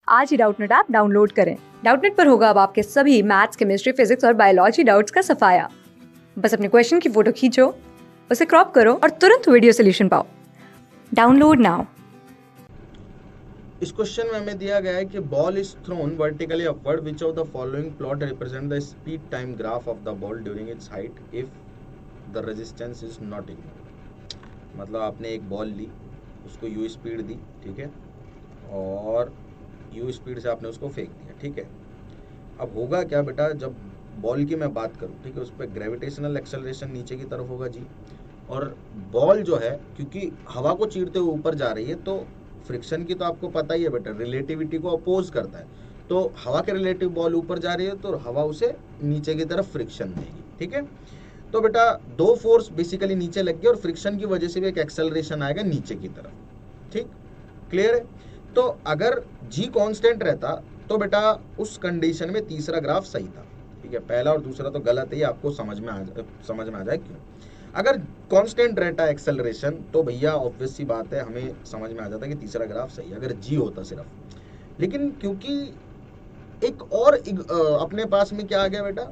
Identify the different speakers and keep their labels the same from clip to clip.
Speaker 1: आज ही Doubtnut app download करें। Doubtnut पर होगा अब आपके सभी मैथ्स, केमिस्ट्री, फिजिक्स और बायोलॉजी डाउट्स का सफाया। बस अपने क्वेश्चन की फोटो खींचो, उसे क्रॉप करो और तुरंत वीडियो सोल्यूशन पाओ। Download now.
Speaker 2: इस क्वेश्चन में हमें दिया गया है कि ball is thrown vertically upward, which of the following plot represent the speed time graph of the ball during its height if the resistance is not ignored. मतलब आपने एक बॉल ली, उसको यू स्पीड दी, ठीक है, और यू स्पीड से आपने उसको फेंक दिया, ठीक है। अब होगा क्या बेटा, जब बॉल की मैं बात करूं, ठीक है, उस पर ग्रेविटेशनल एक्सेलरेशन नीचे की तरफ होगा जी, और बॉल जो है क्योंकि हवा को चीरते हुए ऊपर जा रही है, तो फ्रिक्शन की तो आपको पता ही है बेटा, रिलेटिविटी को अपोज करता है। तो हवा के रिलेटिव बॉल ऊपर जा रही है तो हवा उसे नीचे की तरफ फ्रिक्शन देगी, ठीक है। तो बेटा दो फोर्स बेसिकली नीचे लग गए और फ्रिक्शन की वजह से भी एक एक्सेलरेशन आएगा नीचे की तरफ, ठीक, क्लियर है। तो अगर जी कांस्टेंट रहता तो बेटा उस कंडीशन में तीसरा ग्राफ सही था, ठीक है। पहला और दूसरा तो गलत है, आपको समझ में आ जाए क्यों। अगर कांस्टेंट रहता एक्सेलरेशन तो भैया ऑब्वियस सी बात है, हमें समझ में आ जाता कि तीसरा ग्राफ सही है, अगर जी होता सिर्फ। लेकिन क्योंकि एक और अपने पास में क्या आ गया बेटा,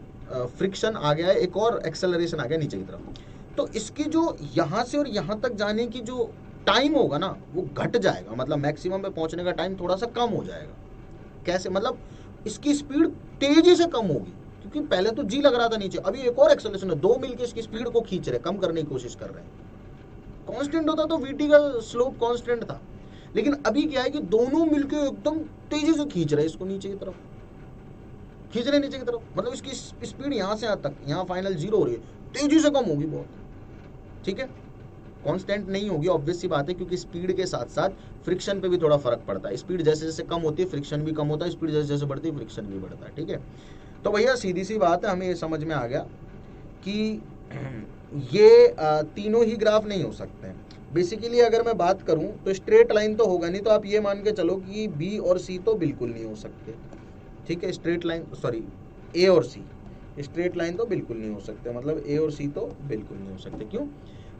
Speaker 2: फ्रिक्शन आ गया है, एक और एक्सेलरेशन आ गया नीचे की तरफ, तो इसकी जो यहां से और यहां तक जाने की जो टाइम होगा ना वो घट जाएगा, मतलब मैक्सिमम पे पहुंचने का टाइम थोड़ा सा कम हो जाएगा। कैसे, मतलब इसकी स्पीड तेजी से कम होगी, क्योंकि पहले तो जी लग रहा था नीचे, अभी एक और एक्सेलरेशन है, दो मिलके इसकी स्पीड को खींच रहे, कम करने की कोशिश कर रहे हैं। कांस्टेंट होता तो वीटी का स्लोप कांस्टेंट था, लेकिन अभी क्या है कि दोनों मिलके एकदम तेजी से खींच रहे इसको नीचे की तरफ, खींच रहे नीचे की तरफ, मतलब इसकी स्पीड यहां से यहां तक, यहां फाइनल जीरो हो रही है, तेजी से कम होगी बहुत, ठीक है। कांस्टेंट नहीं होगी, ऑब्वियस सी बात है, क्योंकि स्पीड के साथ साथ फ्रिक्शन पे भी थोड़ा फर्क पड़ता है। स्पीड जैसे जैसे कम होती है फ्रिक्शन भी कम होता है, स्पीड जैसे जैसे बढ़ती है फ्रिक्शन भी बढ़ता है, ठीक है। तो भैया सीधी सी बात है, हमें ये समझ में आ गया कि ये तीनों ही ग्राफ नहीं हो सकते हैं। बेसिकली अगर मैं बात करूं तो स्ट्रेट लाइन तो होगा नहीं, तो आप ये मान के चलो कि बी और सी तो बिल्कुल नहीं हो सकते, ठीक है। स्ट्रेट लाइन, सॉरी, ए और सी, स्ट्रेट लाइन तो बिल्कुल नहीं हो सकते, मतलब ए और सी तो बिल्कुल नहीं हो सकते। क्यों?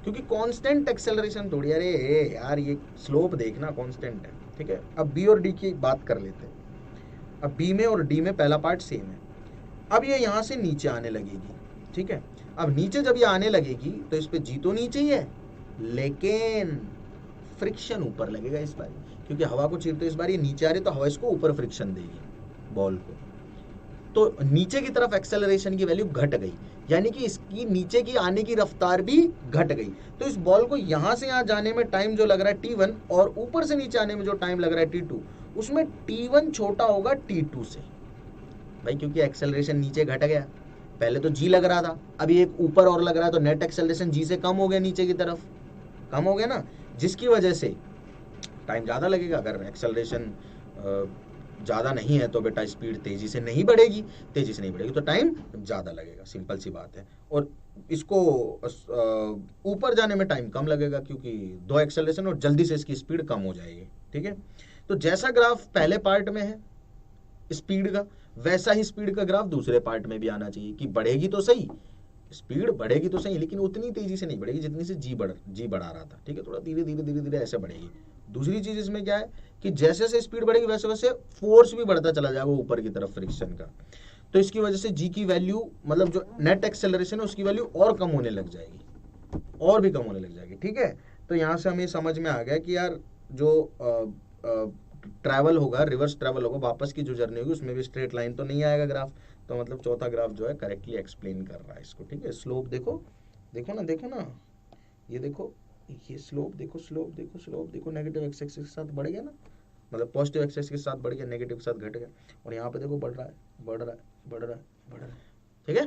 Speaker 2: क्योंकि कांस्टेंट एक्सेलरेशन थोड़ी, अरे यार ये स्लोप देखना कांस्टेंट है, ठीक है। अब बी और डी की बात कर लेते हैं। अब बी में और डी में पहला पार्ट सेम है। अब ये यहां से नीचे आने लगेगी, ठीक है। अब नीचे जब ये आने लगेगी तो इस पे जी तो नीचे ही है, लेकिन फ्रिक्शन ऊपर लगेगा इस बार, क्योंकि हवा को चीरते इस बार ये नीचे आ रही है, तो हवा इसको ऊपर फ्रिक्शन देगी बॉल को, तो नीचे की तरफ एक्सेलरेशन की वैल्यू घट गई, यानी कि इसकी नीचे की आने की रफ्तार भी घट गई। तो इस बॉल को यहां से यहां जाने में टाइम जो लग रहा है t1, और ऊपर से नीचे आने में जो टाइम लग रहा है t2, उसमें t1 छोटा होगा t2 से, भाई, क्योंकि एक्सेलरेशन नीचे घट गया। पहले तो जी लग रहा था, अभी एक ऊपर और लग रहा है, तो नेट एक्सेलरेशन जी से कम हो गया, नीचे की तरफ कम हो गया ना, जिसकी वजह से टाइम ज़्यादा लगेगा। अगर एक्सेलरेशन ज़्यादा नहीं है तो बेटा स्पीड तेज़ी से नहीं बढ़ेगी, तेज़ी से नहीं बढ़ेगी तो टाइम ज़्यादा लगेगा, सिंपल सी बात है। और इसको ऊपर जाने में टाइम कम लगेगा, क्योंकि दो एक्सेलरेशन और जल्दी से इसकी स्पीड कम हो जाएगी, ठीक है। तो जैसा ग्राफ पहले पार्ट में है स्पीड का, वैसा ही स्पीड का ग्राफ दूसरे पार्ट में भी आना चाहिए, कि बढ़ेगी तो सही, स्पीड बढ़ेगी तो सही, लेकिन उतनी तेजी से नहीं बढ़ेगी जितनी से जी बढ़ा रहा था, ठीक है। थोड़ा धीरे धीरे धीरे धीरे ऐसे बढ़ेगी। दूसरी चीज इसमें क्या है कि जैसे जैसे स्पीड बढ़ेगी वैसे वैसे फोर्स भी बढ़ता चला जाएगा ऊपर की तरफ फ्रिक्शन का, तो इसकी वजह से जी की वैल्यू, मतलब जो नेट एक्सेलरेशन है उसकी वैल्यू और कम होने लग जाएगी, और भी कम होने लग जाएगी, ठीक है। तो यहाँ से हमें समझ में आ गया कि यार जो ट्रैवल होगा, रिवर्स ट्रैवल होगा, वापस की जो जर्नी होगी उसमें भी स्ट्रेट लाइन तो नहीं आएगा ग्राफ, तो मतलब चौथा ग्राफ जो है करेक्टली एक्सप्लेन कर रहा है इसको, ठीक है। स्लोप देखो, देखो ना, देखो ना, ये देखो, ये स्लोप देखो, स्लोप देखो, स्लोप देखो, नेगेटिव एक्स एक्सिस के साथ बढ़ गया ना, मतलब पॉजिटिव एक्स एक्सिस के साथ बढ़ गया, नेगेटिव के साथ घट गया, और यहाँ पे देखो बढ़ रहा है, बढ़ रहा है, बढ़ रहा है, बढ़ रहा है, ठीक है।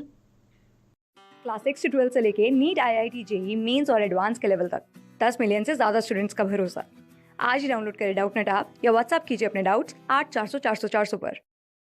Speaker 1: क्लास 6 से 12 से लेके नीट, IIT, जेई मेंस और एडवांस के लेवल तक 10 मिलियन से ज्यादा स्टूडेंट्स का भरोसा। आज ही डाउनलोड करें डाउटनेट ऐप या व्हाट्सएप कीजिए अपने डाउट्स 8400 400 400 पर।